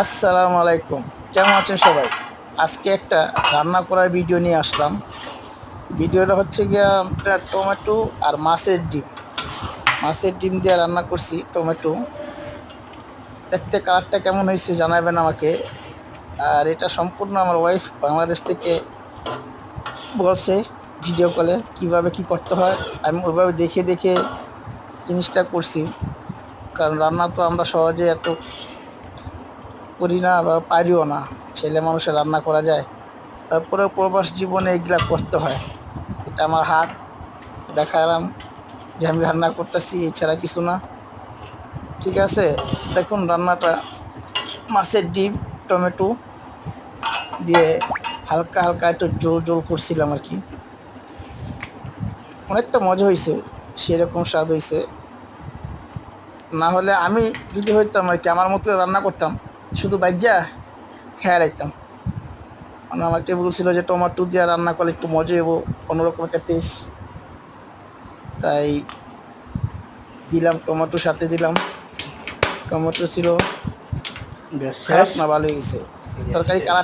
আসসালামু আলাইকুম, কেমন আছেন সবাই? আজকে একটা রান্না করার ভিডিও নিয়ে আসলাম। ভিডিওটা হচ্ছে গিয়া আপনার টমেটো আর মাছের ডিম দিয়ে রান্না করছি। টমেটো দেখতে কালারটা কেমন হয়েছে জানাবেন আমাকে। আর এটা সম্পূর্ণ আমার ওয়াইফ বাংলাদেশ থেকে বলছে ভিডিও কলে কিভাবে কি করতে হয়। আমি ওইভাবে দেখে দেখে জিনিসটা করছি, কারণ রান্না তো আমরা সহজে এত করি না বা পারিও না। ছেলে মানুষের রান্না করা যায়, তারপরে প্রবাস জীবনে এগুলা করতে হয়। এটা আমার হাত দেখালাম যে আমি রান্না করতেছি, এছাড়া কিছু না। ঠিক আছে, দেখুন রান্নাটা মাছের ডিম টমেটো দিয়ে হালকা হালকা একটু জোল জোল করছিলাম আর কি। অনেকটা মজা হয়েছে, সেরকম স্বাদ হয়েছে। না হলে আমি যদি হইতাম আর কি, আমার মতো রান্না করতাম, শুধু বাইজা খেয়াল রাখতাম। মানে আমাকে বলছিল যে টমেটো দিয়ে রান্না করলে একটু মজা হবো, অন্যরকম একটা টেস্ট। তাই দিলাম, টমেটোর সাথে দিলাম। টমেটো ছিল গ্যাস খারাপ শেষ। না, ভালো হয়েছে। তরকারি কালার